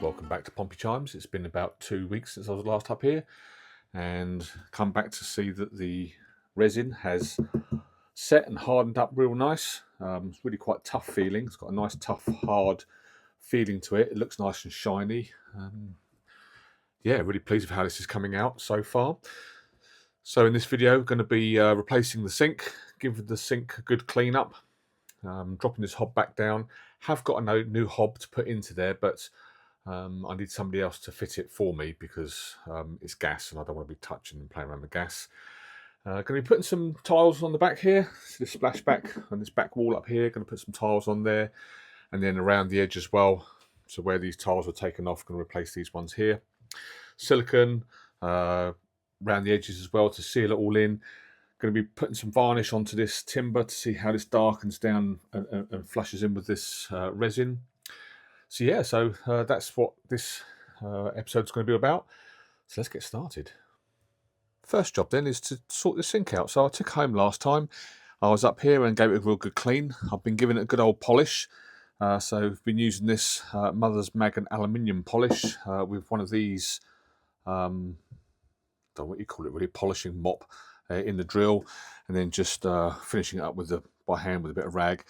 Welcome back to Pompey Chimes. It's been about 2 weeks since I was last up here and come back to see that the resin has set and hardened up real nice. It's really quite tough feeling. It's got a nice tough hard feeling to it. It looks nice and shiny. Yeah, really pleased with how this is coming out so far. So in this video, we're going to be replacing the sink, giving the sink a good clean up, dropping this hob back down. Have got a new hob to put into there, but I need somebody else to fit it for me because it's gas and I don't want to be touching and playing around with gas. Going to be putting some tiles on the back here, so this splashback on this back wall up here. Going to put some tiles on there and then around the edge as well. So where these tiles were taken off, going to replace these ones here. Silicone around the edges as well to seal it all in. Going to be putting some varnish onto this timber to see how this darkens down and flushes in with this resin. So yeah, that's what this episode is going to be about. So let's get started. First job then is to sort the sink out. So I took home last time. I was up here and gave it a real good clean. I've been giving it a good old polish. So I've been using this Mother's Magnet aluminium polish with one of these, don't know what you call it really, polishing mop in the drill, and then just finishing it up with by hand with a bit of rag.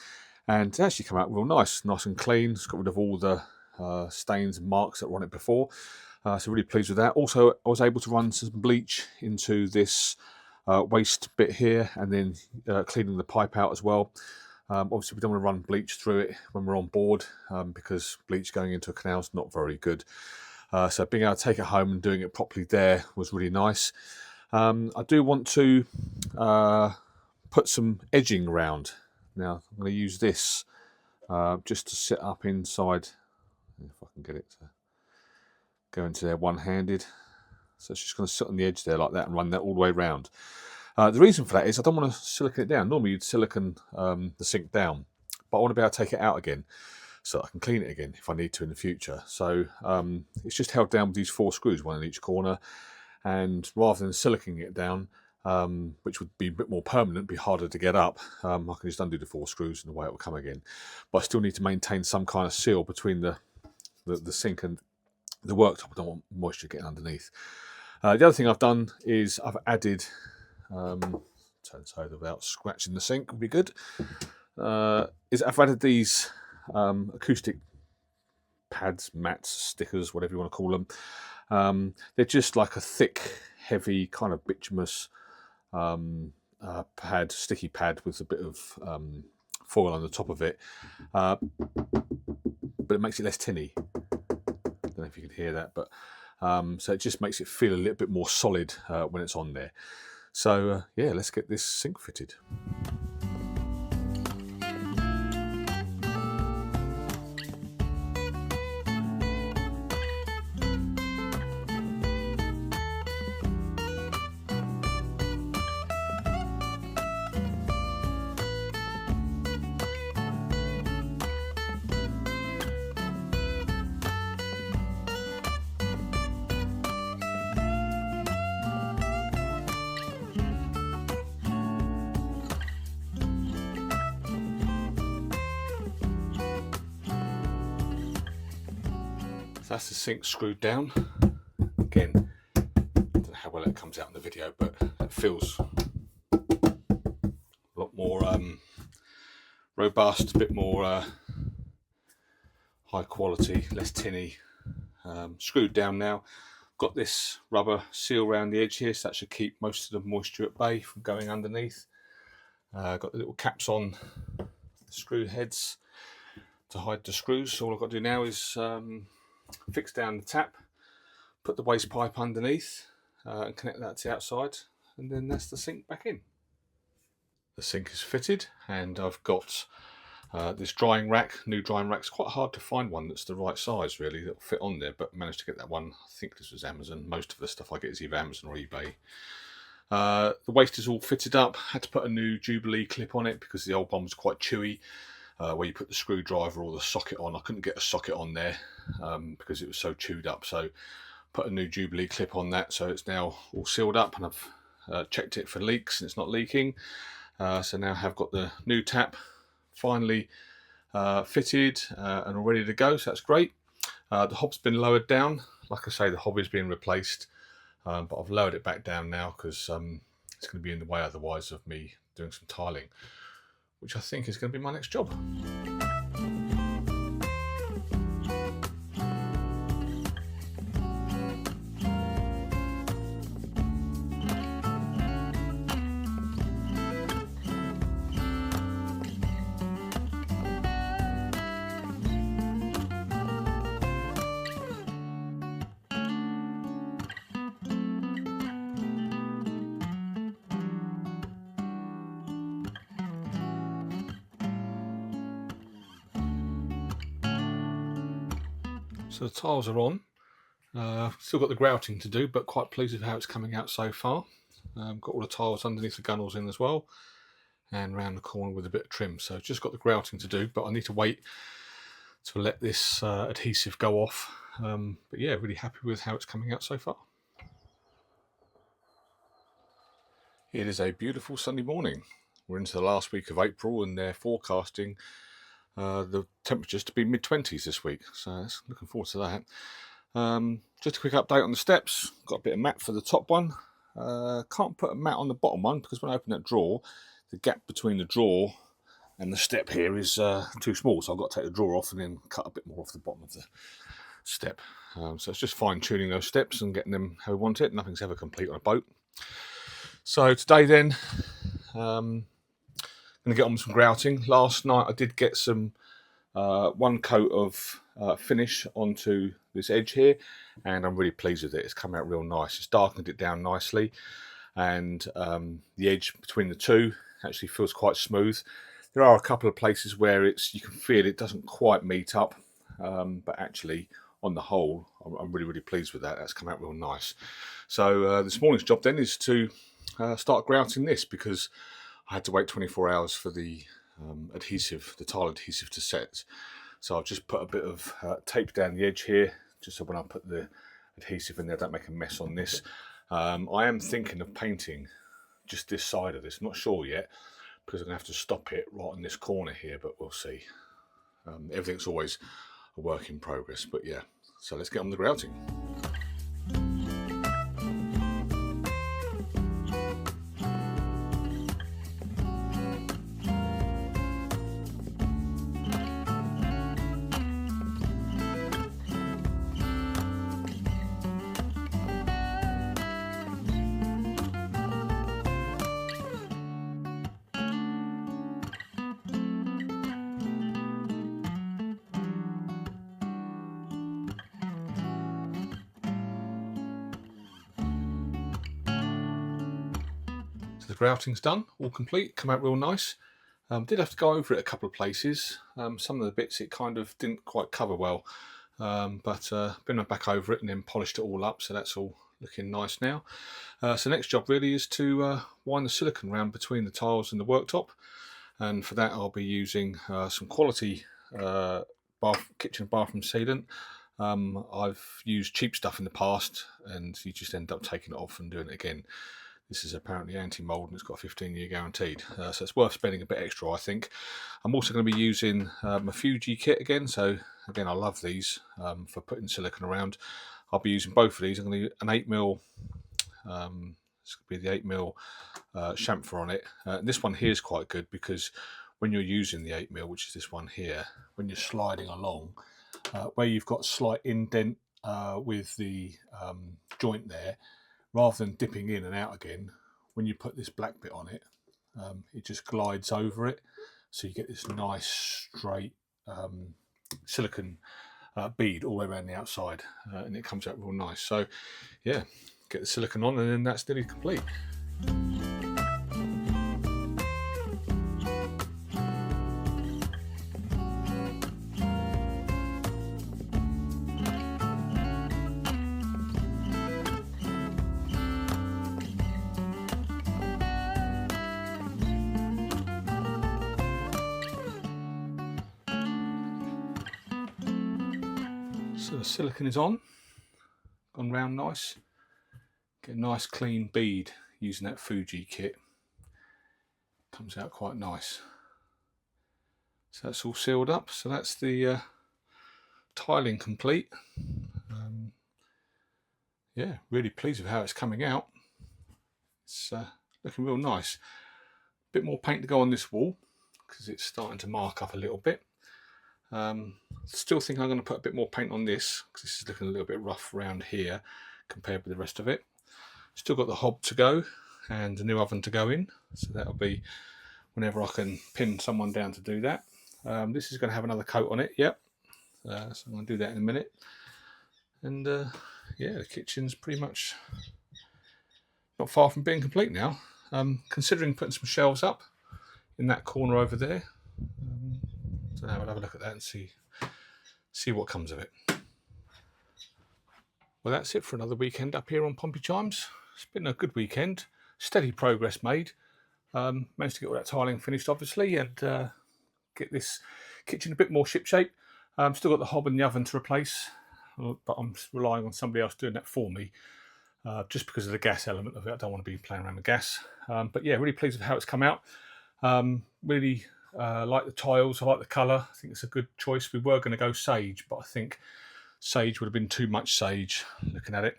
And it's actually come out real nice and clean. It's got rid of all the stains and marks that were on it before. So really pleased with that. Also, I was able to run some bleach into this waste bit here and then cleaning the pipe out as well. Obviously, we don't want to run bleach through it when we're on board because bleach going into a canal is not very good. So being able to take it home and doing it properly there was really nice. I do want to put some edging around. Now I'm going to use this just to sit up inside, if I can get it to go into there one-handed. So it's just going to sit on the edge there like that and run that all the way around. The reason for that is I don't want to silicone it down. Normally you'd silicone the sink down, but I want to be able to take it out again so I can clean it again if I need to in the future. So it's just held down with these 4 screws, one in each corner, and rather than siliconing it down, which would be a bit more permanent, be harder to get up, I can just undo the 4 screws and away it will come again. But I still need to maintain some kind of seal between the sink and the worktop. I don't want moisture getting underneath. The other thing I've done is I've added, turn this over without scratching the sink would be good, is I've added these acoustic pads, mats, stickers, whatever you want to call them. They're just like a thick, heavy, kind of bituminous pad, sticky pad with a bit of foil on the top of it, but it makes it less tinny. I don't know if you can hear that, but so it just makes it feel a little bit more solid when it's on there. So yeah, let's get this sink fitted. That's the sink screwed down. Again, I don't know how well it comes out in the video, but it feels a lot more robust, a bit more high quality, less tinny. Screwed down now. Got this rubber seal around the edge here, so that should keep most of the moisture at bay from going underneath. Got the little caps on the screw heads to hide the screws. So all I've got to do now is fix down the tap, put the waste pipe underneath and connect that to the outside, and then that's the sink back in. The sink is fitted and I've got this drying rack, new drying rack. It's quite hard to find one that's the right size really that'll fit on there, but managed to get that one. I think this was Amazon. Most of the stuff I get is either Amazon or eBay. The waste is all fitted up. Had to put a new Jubilee clip on it because the old one was quite chewy. Where you put the screwdriver or the socket on. I couldn't get a socket on there because it was so chewed up, so put a new Jubilee clip on that, so it's now all sealed up, and I've checked it for leaks and it's not leaking. So now I have got the new tap finally fitted and all ready to go, so that's great. The hob's been lowered down. Like I say, the hob is being replaced, but I've lowered it back down now because it's going to be in the way otherwise of me doing some tiling, which I think is going to be my next job. So the tiles are on. Still got the grouting to do, but quite pleased with how it's coming out so far. Got all the tiles underneath the gunnels in as well, and round the corner with a bit of trim. So just got the grouting to do, but I need to wait to let this adhesive go off. But yeah, really happy with how it's coming out so far. It is a beautiful Sunday morning. We're into the last week of April, and they're forecasting the temperatures to be mid-20s this week, so looking forward to that. Just a quick update on the steps. Got a bit of mat for the top one. Can't put a mat on the bottom one because when I open that drawer, the gap between the drawer and the step here is too small, so I've got to take the drawer off and then cut a bit more off the bottom of the step. So it's just fine-tuning those steps and getting them how we want it. Nothing's ever complete on a boat. So today then, I'm going to get on with some grouting. Last night I did get some one coat of finish onto this edge here, and I'm really pleased with it. It's come out real nice. It's darkened it down nicely, and the edge between the two actually feels quite smooth. There are a couple of places where you can feel it doesn't quite meet up, but actually on the whole I'm really pleased with that. That's come out real nice. So this morning's job then is to start grouting this, because I had to wait 24 hours for the adhesive, the tile adhesive, to set. So I've just put a bit of tape down the edge here, just so when I put the adhesive in there, I don't make a mess on this. I am thinking of painting just this side of this. I'm not sure yet, because I'm going to have to stop it right in this corner here, but we'll see. Everything's always a work in progress, but yeah. So let's get on the grouting. So the grouting's done, all complete, come out real nice. Did have to go over it a couple of places. Some of the bits it kind of didn't quite cover well, but been back over it and then polished it all up, so that's all looking nice now. So next job really is to wind the silicone round between the tiles and the worktop, and for that I'll be using some quality kitchen and bathroom sealant. I've used cheap stuff in the past and you just end up taking it off and doing it again. This is apparently anti-mold and it's got a 15-year guaranteed, so it's worth spending a bit extra, I think. I'm also going to be using my Fuji kit again, so again I love these for putting silicone around. I'll be using both of these. I'm going to use an 8mm, this could be the 8mm chamfer on it. This one here is quite good because when you're using the 8mm, which is this one here, when you're sliding along, where you've got a slight indent with the joint there, rather than dipping in and out again, when you put this black bit on it, it just glides over it, so you get this nice straight silicone bead all the way around the outside, and it comes out real nice. So yeah, get the silicone on and then that's nearly complete. So the silicone is on, gone round nice. Get a nice clean bead using that Fuji kit. Comes out quite nice. So that's all sealed up. So that's the tiling complete. Yeah, really pleased with how it's coming out. It's looking real nice. Bit more paint to go on this wall because it's starting to mark up a little bit. Still think I'm going to put a bit more paint on this because this is looking a little bit rough around here compared with the rest of it. Still got the hob to go and a new oven to go in, so that'll be whenever I can pin someone down to do that. This is going to have another coat on it, yep. So I'm going to do that in a minute. And yeah, the kitchen's pretty much not far from being complete now. Considering putting some shelves up in that corner over there. So now we'll have a look at that and see what comes of it. Well, that's it for another weekend up here on Pompey Chimes. It's been a good weekend. Steady progress made. Managed to get all that tiling finished, obviously, and get this kitchen a bit more shipshape. Still got the hob and the oven to replace, but I'm relying on somebody else doing that for me, just because of the gas element of it. I don't want to be playing around with gas. But yeah, really pleased with how it's come out. Really like the tiles. I like the colour. I think it's a good choice. We were going to go sage, but I think sage would have been too much sage looking at it.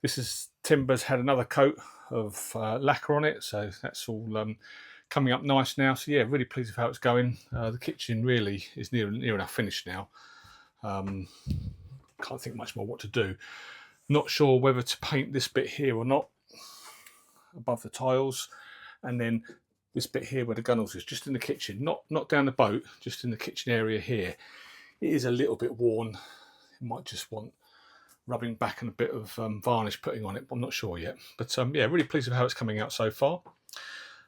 This timber's had another coat of lacquer on it, so that's all coming up nice now. So yeah, really pleased with how it's going. The kitchen really is near enough finished now. Can't think much more what to do. Not sure whether to paint this bit here or not above the tiles, and then this bit here where the gunnels is, just in the kitchen, not down the boat, just in the kitchen area here. It is a little bit worn. It might just want rubbing back and a bit of varnish putting on it. I'm not sure yet, but yeah, really pleased with how it's coming out so far.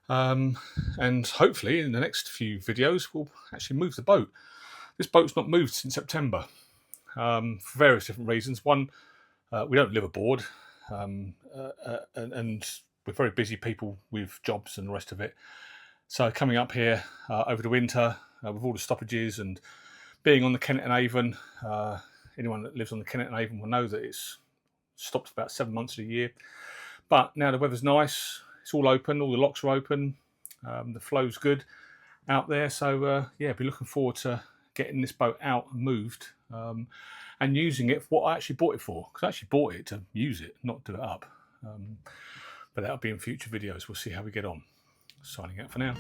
And hopefully in the next few videos we'll actually move the boat. This boat's not moved since September for various different reasons. One, we don't live aboard, and we're very busy people with jobs and the rest of it. So coming up here over the winter with all the stoppages and being on the Kennet and Avon, anyone that lives on the Kennet and Avon will know that it's stopped about 7 months of the year. But now the weather's nice, it's all open, all the locks are open, the flow's good out there. So yeah, be looking forward to getting this boat out and moved, and using it for what I actually bought it for. Because I actually bought it to use it, not do it up. But that'll be in future videos. We'll see how we get on. Signing out for now.